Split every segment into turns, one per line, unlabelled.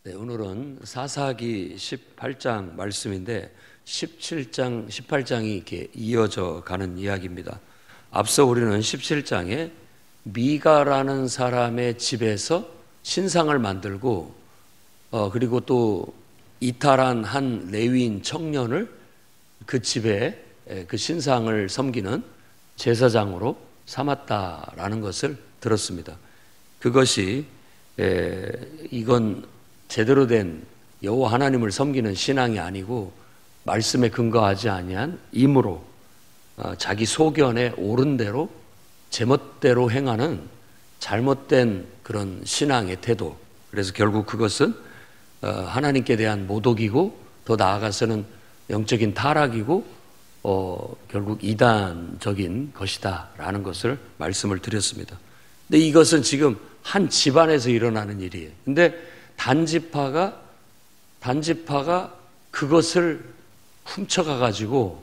네, 오늘은 사사기 18장 말씀인데 17장, 18장이 이렇게 이어져 가는 이야기입니다. 앞서 우리는 17장에 미가라는 사람의 집에서 신상을 만들고 그리고 또 이탈한 한 레위인 청년을 그 집에 그 신상을 섬기는 제사장으로 삼았다라는 것을 들었습니다. 그것이 이건 제대로 된 여호와 하나님을 섬기는 신앙이 아니고 말씀에 근거하지 아니한 임으로 자기 소견에 옳은 대로 제멋대로 행하는 잘못된 그런 신앙의 태도. 그래서 결국 그것은 하나님께 대한 모독이고 더 나아가서는 영적인 타락이고 결국 이단적인 것이다라는 것을 말씀을 드렸습니다. 근데 이것은 지금 한 집안에서 일어나는 일이에요. 근데 단지파가 그것을 훔쳐가 가지고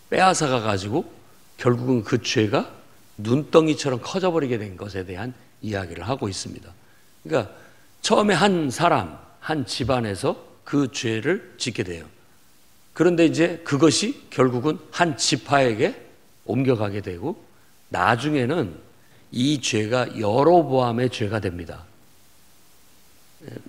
빼앗아가 가지고 결국은 그 죄가 눈덩이처럼 커져버리게 된 것에 대한 이야기를 하고 있습니다. 그러니까 처음에 한 사람, 한 집안에서 그 죄를 짓게 돼요. 그런데 이제 그것이 결국은 한 지파에게 옮겨가게 되고 나중에는 이 죄가 여로보암의 죄가 됩니다.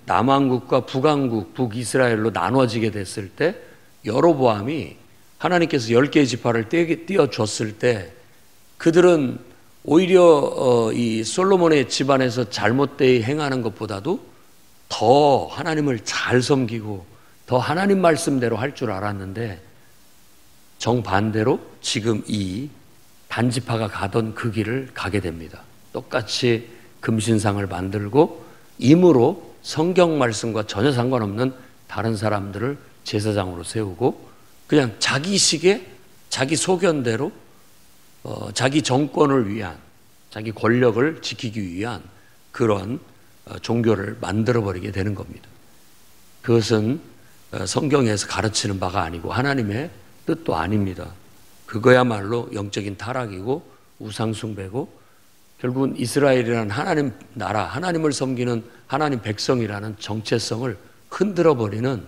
남왕국과 북왕국, 북이스라엘로 나눠지게 됐을 때 여로보암이 하나님께서 10개의 지파를 띄워줬을 때 그들은 오히려 이 솔로몬의 집안에서 잘못되이 행하는 것보다도 더 하나님을 잘 섬기고 더 하나님 말씀대로 할 줄 알았는데 정반대로 지금 이 단지파가 가던 그 길을 가게 됩니다. 똑같이 금신상을 만들고 임으로 성경 말씀과 전혀 상관없는 다른 사람들을 제사장으로 세우고 그냥 자기식의 자기 소견대로 자기 정권을 위한 자기 권력을 지키기 위한 그런 종교를 만들어버리게 되는 겁니다. 그것은 성경에서 가르치는 바가 아니고 하나님의 뜻도 아닙니다. 그거야말로 영적인 타락이고 우상숭배고 결국은 이스라엘이라는 하나님 나라, 하나님을 섬기는 하나님 백성이라는 정체성을 흔들어버리는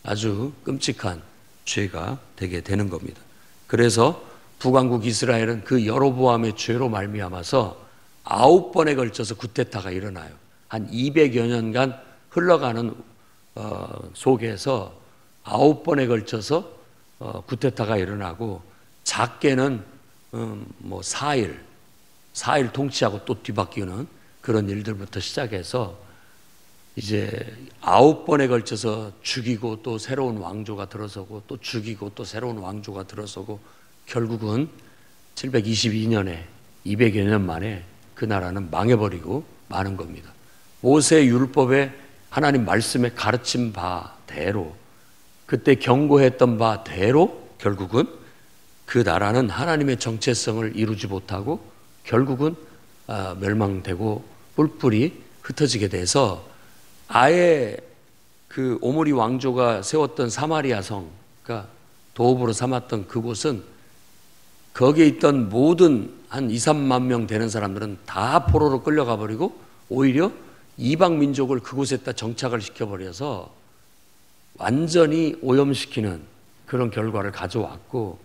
아주 끔찍한 죄가 되게 되는 겁니다. 그래서 북왕국 이스라엘은 그 여로보암의 죄로 말미암아서 9번에 걸쳐서 쿠데타가 일어나요. 한 200여 년간 흘러가는 속에서 9번에 걸쳐서 쿠데타가 일어나고 작게는 4일 통치하고 또 뒤바뀌는 그런 일들부터 시작해서 이제 9번에 걸쳐서 죽이고 또 새로운 왕조가 들어서고 또 죽이고 또 새로운 왕조가 들어서고 결국은 722년에 200여 년 만에 그 나라는 망해버리고 마는 겁니다. 모세 율법에 하나님 말씀에 가르친 바대로 그때 경고했던 바대로 결국은 그 나라는 하나님의 정체성을 이루지 못하고 결국은 멸망되고 뿔뿔이 흩어지게 돼서 아예 그 오므리 왕조가 세웠던 사마리아 성, 그러니까 도읍으로 삼았던 그곳은 거기에 있던 모든 한 2, 3만 명 되는 사람들은 다 포로로 끌려가 버리고 오히려 이방 민족을 그곳에다 정착을 시켜버려서 완전히 오염시키는 그런 결과를 가져왔고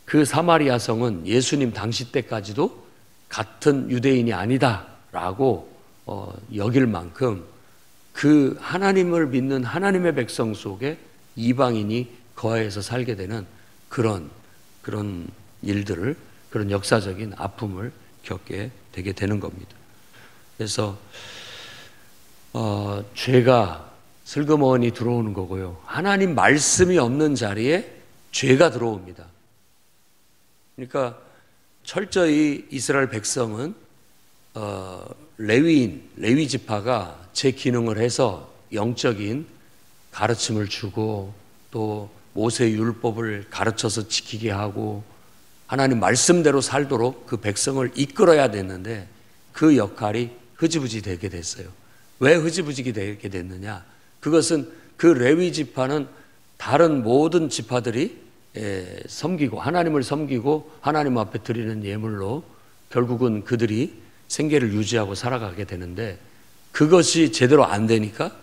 그 사마리아 성은 예수님 당시 때까지도 같은 유대인이 아니다라고 여길 만큼 그 하나님을 믿는 하나님의 백성 속에 이방인이 거해서 살게 되는 그런 일들을 그런 역사적인 아픔을 겪게 되게 되는 겁니다. 그래서 죄가 슬그머니 들어오는 거고요. 하나님 말씀이 없는 자리에 죄가 들어옵니다. 그러니까 철저히 이스라엘 백성은 레위 지파가 제 기능을 해서 영적인 가르침을 주고 또 모세 율법을 가르쳐서 지키게 하고 하나님 말씀대로 살도록 그 백성을 이끌어야 됐는데 그 역할이 흐지부지 되게 됐어요. 왜 흐지부지 되게 됐느냐? 그것은 그 레위 지파는 다른 모든 지파들이 섬기고 하나님을 섬기고 하나님 앞에 드리는 예물로 결국은 그들이 생계를 유지하고 살아가게 되는데 그것이 제대로 안 되니까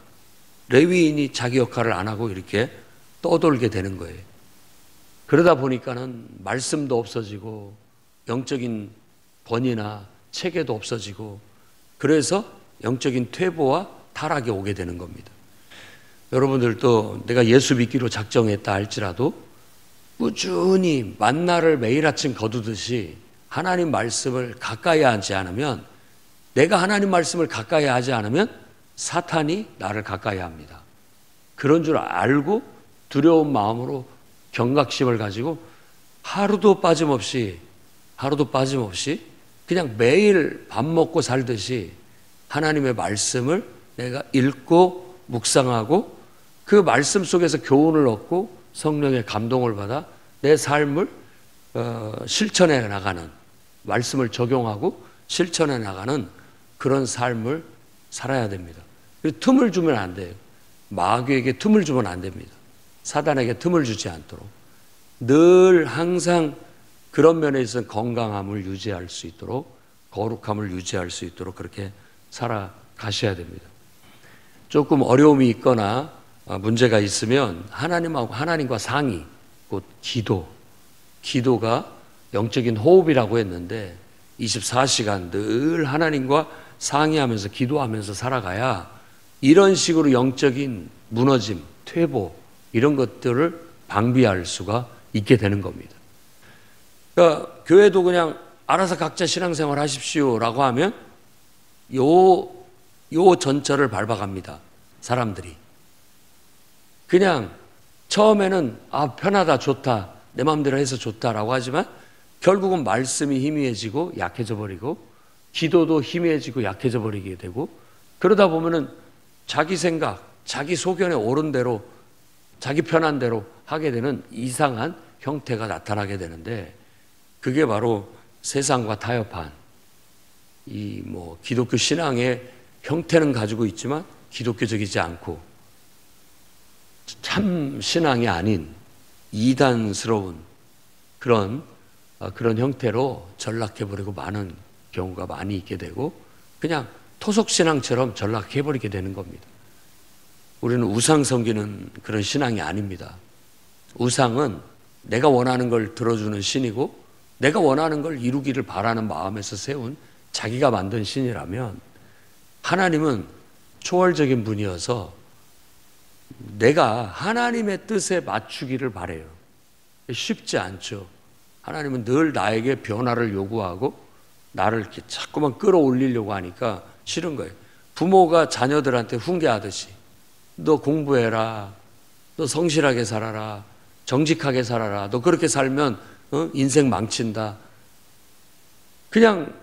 레위인이 자기 역할을 안 하고 이렇게 떠돌게 되는 거예요. 그러다 보니까는 말씀도 없어지고 영적인 번이나 체계도 없어지고 그래서 영적인 퇴보와 타락이 오게 되는 겁니다. 여러분들도 내가 예수 믿기로 작정했다 할지라도 꾸준히 만나를 매일 아침 거두듯이 하나님 말씀을 가까이 하지 않으면, 내가 하나님 말씀을 가까이 하지 않으면 사탄이 나를 가까이 합니다. 그런 줄 알고 두려운 마음으로 경각심을 가지고 하루도 빠짐없이 그냥 매일 밥 먹고 살듯이 하나님의 말씀을 내가 읽고 묵상하고 그 말씀 속에서 교훈을 얻고 성령의 감동을 받아 내 삶을 실천해 나가는, 말씀을 적용하고 실천해 나가는 그런 삶을 살아야 됩니다. 틈을 주면 안 돼요. 마귀에게 틈을 주면 안 됩니다. 사단에게 틈을 주지 않도록 늘 항상 그런 면에 있어서 건강함을 유지할 수 있도록, 거룩함을 유지할 수 있도록 그렇게 살아가셔야 됩니다. 조금 어려움이 있거나 문제가 있으면 하나님과 상의, 곧 기도가 영적인 호흡이라고 했는데 24시간 늘 하나님과 상의하면서 기도하면서 살아가야 이런 식으로 영적인 무너짐, 퇴보 이런 것들을 방비할 수가 있게 되는 겁니다. 그러니까 교회도 그냥 알아서 각자 신앙생활 하십시오라고 하면 요 전철을 밟아갑니다. 사람들이 그냥 처음에는 편하다, 좋다, 내 마음대로 해서 좋다라고 하지만 결국은 말씀이 희미해지고 약해져 버리고 기도도 희미해지고 약해져 버리게 되고, 그러다 보면은 자기 생각, 자기 소견에 옳은 대로, 자기 편한 대로 하게 되는 이상한 형태가 나타나게 되는데, 그게 바로 세상과 타협한 기독교 신앙의 형태는 가지고 있지만 기독교적이지 않고 참 신앙이 아닌 이단스러운 그런 형태로 전락해버리고 많은 경우가 많이 있게 되고 그냥 토속신앙처럼 전락해버리게 되는 겁니다. 우리는 우상 섬기는 그런 신앙이 아닙니다. 우상은 내가 원하는 걸 들어주는 신이고 내가 원하는 걸 이루기를 바라는 마음에서 세운 자기가 만든 신이라면, 하나님은 초월적인 분이어서 내가 하나님의 뜻에 맞추기를 바라요. 쉽지 않죠. 하나님은 늘 나에게 변화를 요구하고 나를 이렇게 자꾸만 끌어올리려고 하니까 싫은 거예요. 부모가 자녀들한테 훈계하듯이 너 공부해라, 너 성실하게 살아라, 정직하게 살아라, 너 그렇게 살면 인생 망친다. 그냥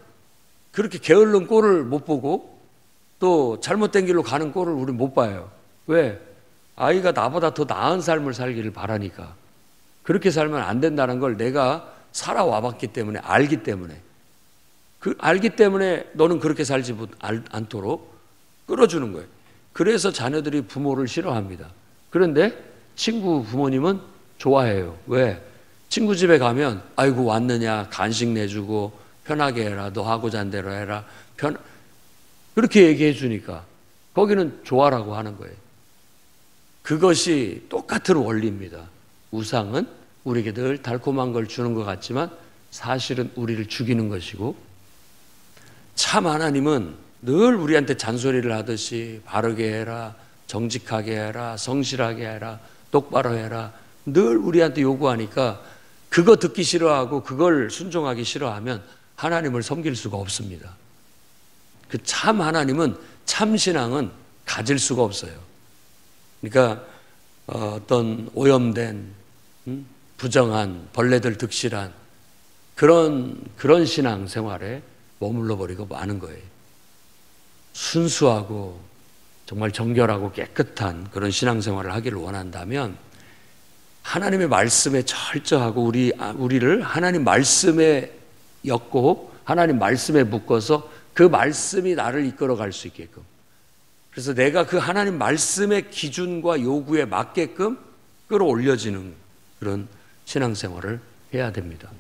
그렇게 게으른 꼴을 못 보고 또 잘못된 길로 가는 꼴을 우리 못 봐요. 왜? 아이가 나보다 더 나은 삶을 살기를 바라니까. 그렇게 살면 안 된다는 걸 내가 살아와봤기 때문에, 알기 때문에 너는 그렇게 살지 않도록 끌어주는 거예요. 그래서 자녀들이 부모를 싫어합니다. 그런데 친구 부모님은 좋아해요. 왜? 친구 집에 가면 아이고 왔느냐, 간식 내주고 편하게 해라, 너 하고자 한 대로 해라, 그렇게 얘기해 주니까 거기는 좋아라고 하는 거예요. 그것이 똑같은 원리입니다. 우상은 우리에게 늘 달콤한 걸 주는 것 같지만 사실은 우리를 죽이는 것이고, 참 하나님은 늘 우리한테 잔소리를 하듯이 바르게 해라, 정직하게 해라, 성실하게 해라, 똑바로 해라 늘 우리한테 요구하니까 그거 듣기 싫어하고 그걸 순종하기 싫어하면 하나님을 섬길 수가 없습니다. 그 참 하나님은, 참 신앙은 가질 수가 없어요. 그러니까 어떤 오염된 부정한 벌레들 득실한 그런 신앙 생활에 머물러 버리고 마는 거예요. 순수하고 정말 정결하고 깨끗한 그런 신앙 생활을 하기를 원한다면 하나님의 말씀에 철저하고 우리를 하나님 말씀에 엮고 하나님 말씀에 묶어서 그 말씀이 나를 이끌어 갈 수 있게끔, 그래서 내가 그 하나님 말씀의 기준과 요구에 맞게끔 끌어올려지는 그런 신앙생활을 해야 됩니다.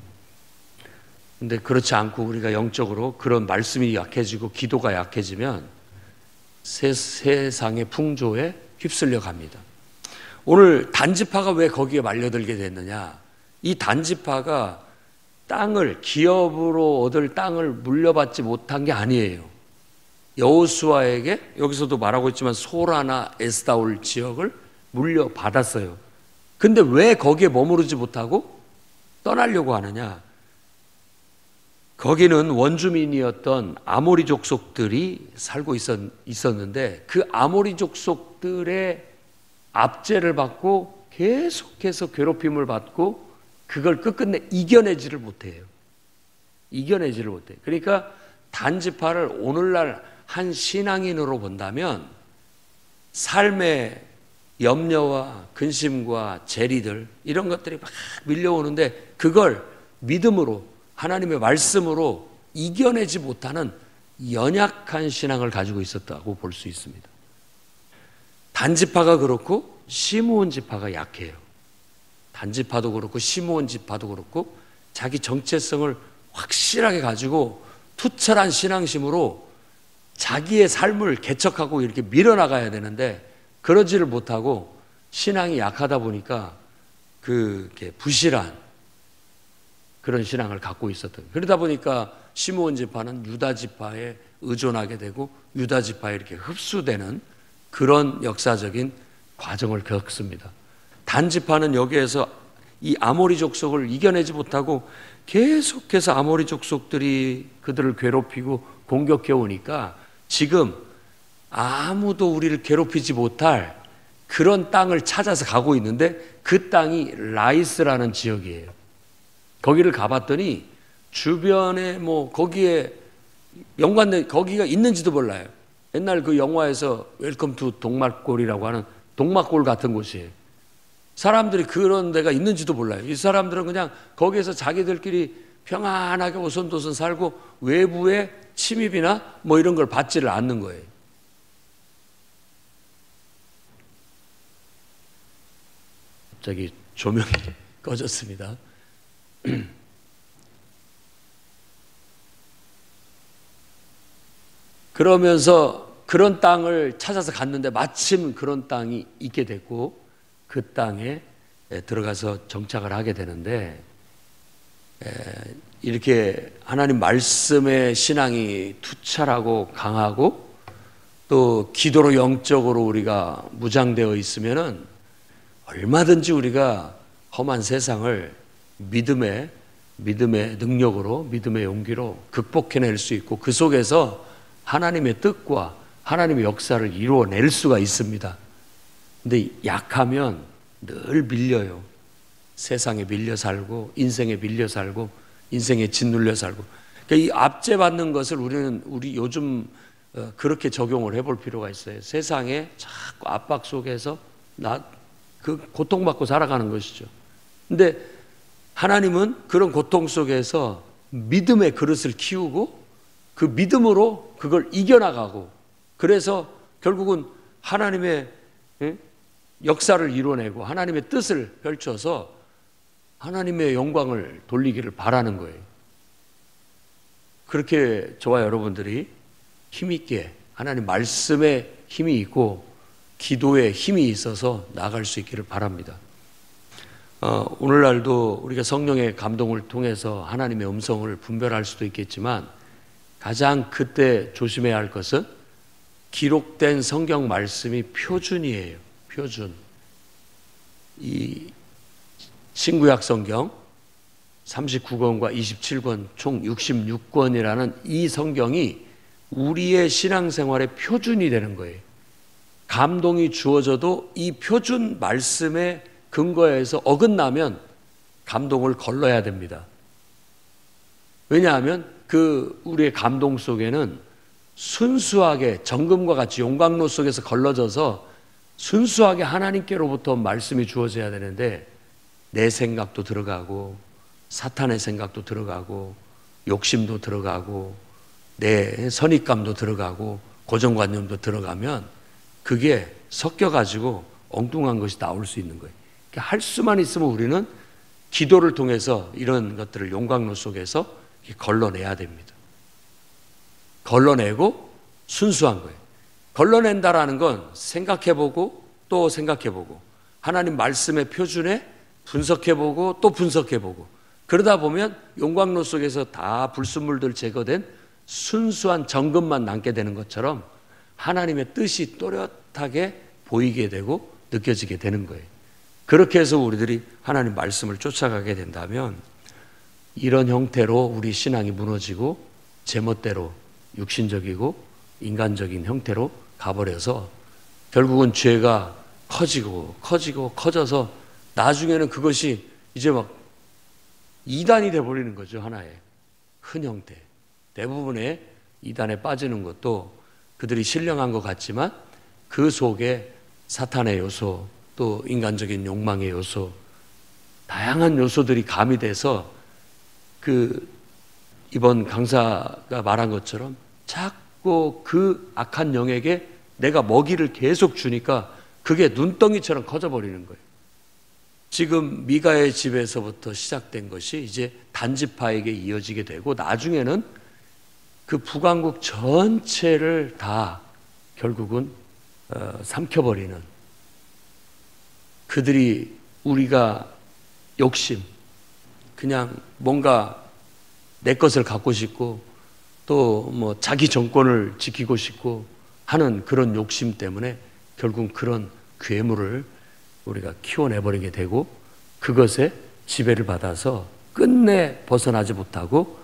근데 그렇지 않고 우리가 영적으로 그런 말씀이 약해지고 기도가 약해지면 세상의 풍조에 휩쓸려 갑니다. 오늘 단지파가 왜 거기에 말려들게 됐느냐? 이 단지파가 기업으로 얻을 땅을 물려받지 못한 게 아니에요. 여호수아에게 여기서도 말하고 있지만 소라나 에스다올 지역을 물려받았어요. 근데 왜 거기에 머무르지 못하고 떠나려고 하느냐? 거기는 원주민이었던 아모리 족속들이 살고 있었는데 그 아모리 족속들의 압제를 받고 계속해서 괴롭힘을 받고 그걸 끝끝내 이겨내지를 못해요. 그러니까 단지파를 오늘날 한 신앙인으로 본다면 삶의 염려와 근심과 재리들 이런 것들이 막 밀려오는데 그걸 믿음으로 하나님의 말씀으로 이겨내지 못하는 연약한 신앙을 가지고 있었다고 볼 수 있습니다. 단지파가 그렇고 시므온 지파가 약해요. 단지파도 그렇고 시므온 지파도 그렇고 자기 정체성을 확실하게 가지고 투철한 신앙심으로 자기의 삶을 개척하고 이렇게 밀어나가야 되는데 그러지를 못하고 신앙이 약하다 보니까 그게 부실한 그런 신앙을 갖고 있었던. 그러다 보니까 시므온 지파는 유다 지파에 의존하게 되고 유다 지파에 이렇게 흡수되는 그런 역사적인 과정을 겪습니다. 단지파는 여기에서 이 아모리 족속을 이겨내지 못하고 계속해서 아모리 족속들이 그들을 괴롭히고 공격해 오니까 지금 아무도 우리를 괴롭히지 못할 그런 땅을 찾아서 가고 있는데 그 땅이 라이스라는 지역이에요. 거기를 가봤더니 주변에 거기에 연관된 거기가 있는지도 몰라요. 옛날 그 영화에서 웰컴 투 동막골이라고 하는 동막골 같은 곳이에요. 사람들이 그런 데가 있는지도 몰라요. 이 사람들은 그냥 거기에서 자기들끼리 평안하게 오손도손 살고 외부의 침입이나 이런 걸 받지를 않는 거예요. 갑자기 조명이 꺼졌습니다. 그러면서 그런 땅을 찾아서 갔는데 마침 그런 땅이 있게 됐고 그 땅에 들어가서 정착을 하게 되는데 이렇게 하나님 말씀의 신앙이 투철하고 강하고 또 기도로 영적으로 우리가 무장되어 있으면은 얼마든지 우리가 험한 세상을 믿음의 능력으로 믿음의 용기로 극복해낼 수 있고 그 속에서 하나님의 뜻과 하나님의 역사를 이루어낼 수가 있습니다. 근데 약하면 늘 밀려요. 세상에 밀려 살고 인생에 밀려 살고 인생에 짓눌려 살고. 그러니까 이 압제받는 것을 우리 요즘 그렇게 적용을 해볼 필요가 있어요. 세상에 자꾸 압박 속에서 그 고통받고 살아가는 것이죠. 근데 하나님은 그런 고통 속에서 믿음의 그릇을 키우고 그 믿음으로 그걸 이겨나가고 그래서 결국은 하나님의 역사를 이뤄내고 하나님의 뜻을 펼쳐서 하나님의 영광을 돌리기를 바라는 거예요. 그렇게 저와 여러분들이 힘있게 하나님 말씀에 힘이 있고 기도에 힘이 있어서 나아갈 수 있기를 바랍니다. 오늘날도 우리가 성령의 감동을 통해서 하나님의 음성을 분별할 수도 있겠지만 가장 그때 조심해야 할 것은 기록된 성경 말씀이 표준이에요. 표준. 이 신구약 성경 39권과 27권 총 66권이라는 이 성경이 우리의 신앙생활의 표준이 되는 거예요. 감동이 주어져도 이 표준 말씀에 근거해서 어긋나면 감동을 걸러야 됩니다. 왜냐하면 우리의 감동 속에는 순수하게 정금과 같이 용광로 속에서 걸러져서 순수하게 하나님께로부터 말씀이 주어져야 되는데 내 생각도 들어가고 사탄의 생각도 들어가고 욕심도 들어가고 내 선입감도 들어가고 고정관념도 들어가면 그게 섞여가지고 엉뚱한 것이 나올 수 있는 거예요. 그러니까 할 수만 있으면 우리는 기도를 통해서 이런 것들을 용광로 속에서 걸러내야 됩니다. 걸러내고 순수한 거예요. 걸러낸다라는 건 생각해보고 또 생각해보고 하나님 말씀의 표준에 분석해보고 또 분석해보고 그러다 보면 용광로 속에서 다 불순물들 제거된 순수한 정금만 남게 되는 것처럼 하나님의 뜻이 또렷하게 보이게 되고 느껴지게 되는 거예요. 그렇게 해서 우리들이 하나님 말씀을 쫓아가게 된다면 이런 형태로 우리 신앙이 무너지고 제멋대로 육신적이고 인간적인 형태로 가버려서 결국은 죄가 커져서 나중에는 그것이 이제 막 이단이 돼버리는 거죠. 하나의 큰 형태. 대부분의 이단에 빠지는 것도 그들이 신령한 것 같지만 그 속에 사탄의 요소 또 인간적인 욕망의 요소 다양한 요소들이 가미돼서 이번 강사가 말한 것처럼 자꾸 그 악한 영에게 내가 먹이를 계속 주니까 그게 눈덩이처럼 커져버리는 거예요. 지금 미가의 집에서부터 시작된 것이 이제 단지파에게 이어지게 되고 나중에는 그 북왕국 전체를 다 결국은 삼켜버리는 그들이 우리가 욕심 그냥 뭔가 내 것을 갖고 싶고 또 뭐 자기 정권을 지키고 싶고 하는 그런 욕심 때문에 결국 그런 괴물을 우리가 키워내버리게 되고 그것에 지배를 받아서 끝내 벗어나지 못하고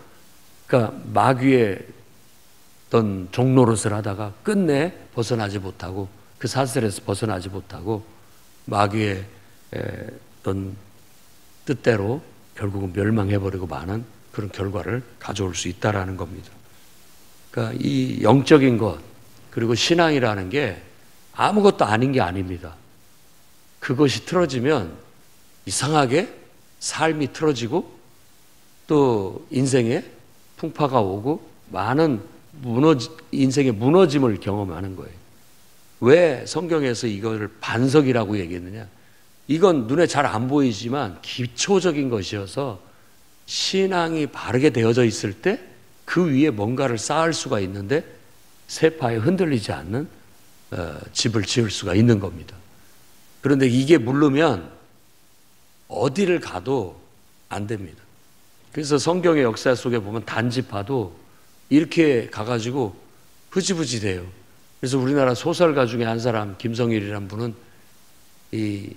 그러니까 마귀의 어떤 종노릇을 하다가 끝내 벗어나지 못하고 그 사슬에서 벗어나지 못하고 마귀의 어떤 뜻대로 결국은 멸망해버리고 마는 그런 결과를 가져올 수 있다라는 겁니다. 그러니까 이 영적인 것 그리고 신앙이라는 게 아무것도 아닌 게 아닙니다. 그것이 틀어지면 이상하게 삶이 틀어지고 또 인생에 풍파가 오고 많은 인생의 무너짐을 경험하는 거예요. 왜 성경에서 이걸 반석이라고 얘기했느냐? 이건 눈에 잘 안 보이지만 기초적인 것이어서 신앙이 바르게 되어져 있을 때 그 위에 뭔가를 쌓을 수가 있는데 세파에 흔들리지 않는 집을 지을 수가 있는 겁니다. 그런데 이게 물르면 어디를 가도 안 됩니다. 그래서 성경의 역사 속에 보면 단지파도 이렇게 가가지고 흐지부지 돼요. 그래서 우리나라 소설가 중에 한 사람 김성일이라는 분은 이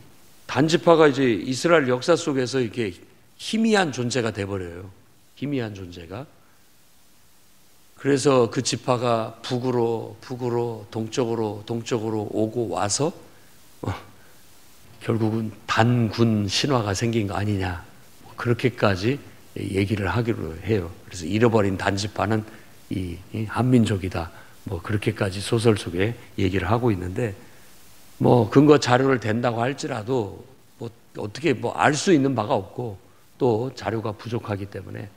단지파가 이제 이스라엘 역사 속에서 이렇게 희미한 존재가 돼버려요. 희미한 존재가. 그래서 그 지파가 북으로 동쪽으로 오고 와서 결국은 단군 신화가 생긴 거 아니냐 그렇게까지 얘기를 하기로 해요. 그래서 잃어버린 단지파는 이 한민족이다 뭐 그렇게까지 소설 속에 얘기를 하고 있는데 뭐 근거 자료를 댄다고 할지라도 뭐 어떻게 뭐 알 수 있는 바가 없고 또 자료가 부족하기 때문에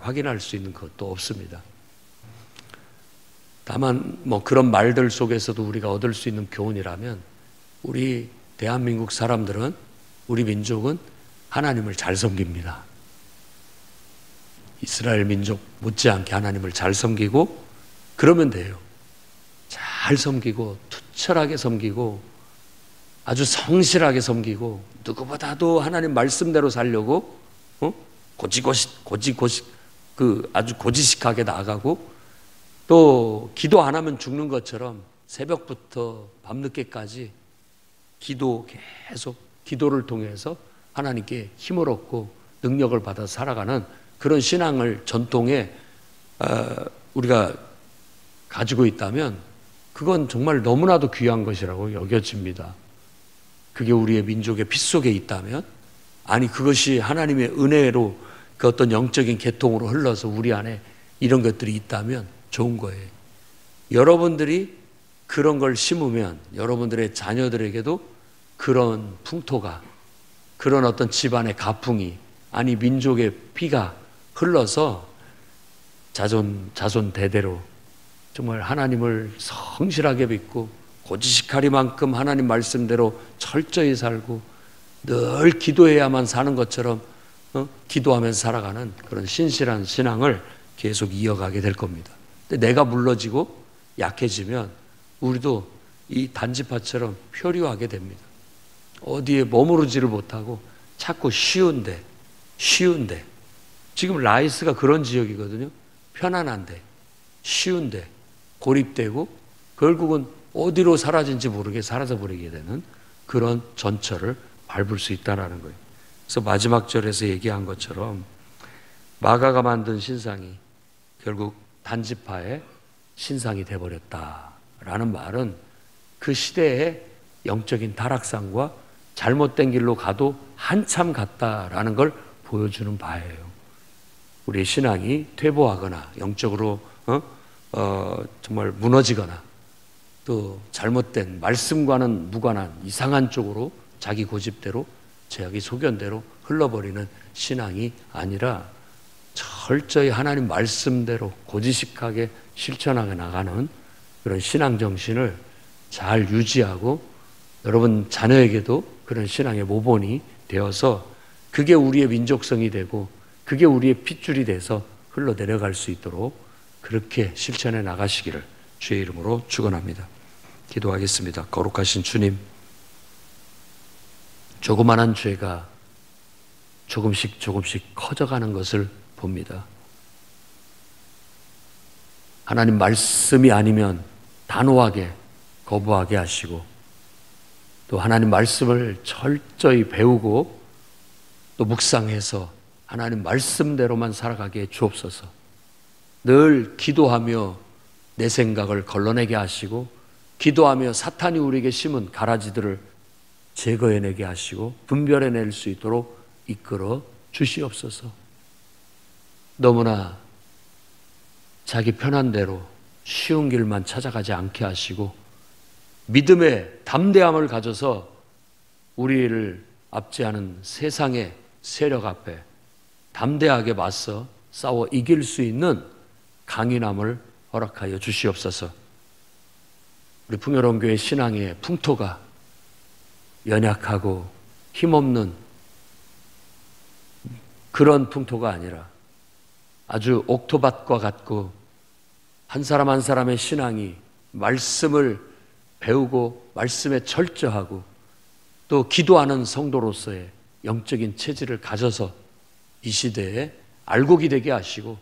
확인할 수 있는 것도 없습니다. 다만 뭐 그런 말들 속에서도 우리가 얻을 수 있는 교훈이라면 우리 대한민국 사람들은 우리 민족은 하나님을 잘 섬깁니다. 이스라엘 민족 못지않게 하나님을 잘 섬기고 그러면 돼요. 잘 섬기고 투철하게 섬기고 아주 성실하게 섬기고 누구보다도 하나님 말씀대로 살려고 아주 고지식하게 나아가고 또 기도 안 하면 죽는 것처럼 새벽부터 밤늦게까지 계속 기도를 통해서 하나님께 힘을 얻고 능력을 받아 살아가는 그런 신앙을 전통에 우리가 가지고 있다면 그건 정말 너무나도 귀한 것이라고 여겨집니다. 그게 우리의 민족의 피 속에 있다면 아니 그것이 하나님의 은혜로 그 어떤 영적인 계통으로 흘러서 우리 안에 이런 것들이 있다면 좋은 거예요. 여러분들이 그런 걸 심으면 여러분들의 자녀들에게도 그런 풍토가 그런 어떤 집안의 가풍이 아니 민족의 피가 흘러서 자손 대대로 정말 하나님을 성실하게 믿고 고지식하리만큼 하나님 말씀대로 철저히 살고 늘 기도해야만 사는 것처럼 기도하면서 살아가는 그런 신실한 신앙을 계속 이어가게 될 겁니다. 근데 내가 물러지고 약해지면 우리도 이 단지파처럼 표류하게 됩니다. 어디에 머무르지를 못하고 자꾸 쉬운데 지금 라이스가 그런 지역이거든요. 편안한데 쉬운데 고립되고 결국은 어디로 사라진지 모르게 사라져버리게 되는 그런 전철을 밟을 수 있다는 거예요. 그래서 마지막 절에서 얘기한 것처럼 마가가 만든 신상이 결국 단지파의 신상이 되어버렸다라는 말은 그 시대의 영적인 타락상과 잘못된 길로 가도 한참 갔다라는 걸 보여주는 바예요. 우리의 신앙이 퇴보하거나 영적으로 정말 무너지거나 또 잘못된 말씀과는 무관한 이상한 쪽으로 자기 고집대로 자기 소견대로 흘러버리는 신앙이 아니라 철저히 하나님 말씀대로 고지식하게 실천하게 나가는 그런 신앙 정신을 잘 유지하고 여러분 자녀에게도 그런 신앙의 모본이 되어서 그게 우리의 민족성이 되고 그게 우리의 핏줄이 돼서 흘러내려갈 수 있도록 그렇게 실천해 나가시기를 주의 이름으로 축원합니다. 기도하겠습니다. 거룩하신 주님, 조그만한 죄가 조금씩 커져가는 것을 봅니다. 하나님 말씀이 아니면 단호하게 거부하게 하시고 또 하나님 말씀을 철저히 배우고 또 묵상해서 하나님 말씀대로만 살아가게 해 주옵소서. 늘 기도하며 내 생각을 걸러내게 하시고 기도하며 사탄이 우리에게 심은 가라지들을 제거해내게 하시고 분별해낼 수 있도록 이끌어 주시옵소서. 너무나 자기 편한 대로 쉬운 길만 찾아가지 않게 하시고 믿음의 담대함을 가져서 우리를 압제하는 세상의 세력 앞에 담대하게 맞서 싸워 이길 수 있는 강인함을 허락하여 주시옵소서. 우리 풍요로운 교회 신앙의 풍토가 연약하고 힘없는 그런 풍토가 아니라 아주 옥토밭과 같고 한 사람 한 사람의 신앙이 말씀을 배우고 말씀에 철저하고 또 기도하는 성도로서의 영적인 체질을 가져서 이 시대에 알곡이 되게 하시고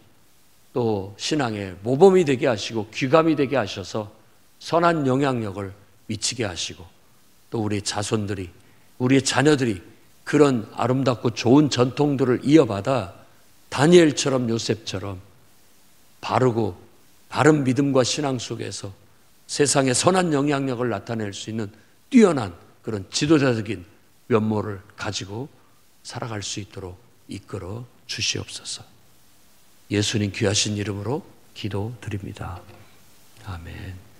또 신앙의 모범이 되게 하시고 귀감이 되게 하셔서 선한 영향력을 미치게 하시고 또 우리 자손들이 우리의 자녀들이 그런 아름답고 좋은 전통들을 이어받아 다니엘처럼 요셉처럼 바르고 바른 믿음과 신앙 속에서 세상에 선한 영향력을 나타낼 수 있는 뛰어난 그런 지도자적인 면모를 가지고 살아갈 수 있도록 이끌어 주시옵소서. 예수님 귀하신 이름으로 기도드립니다. 아멘.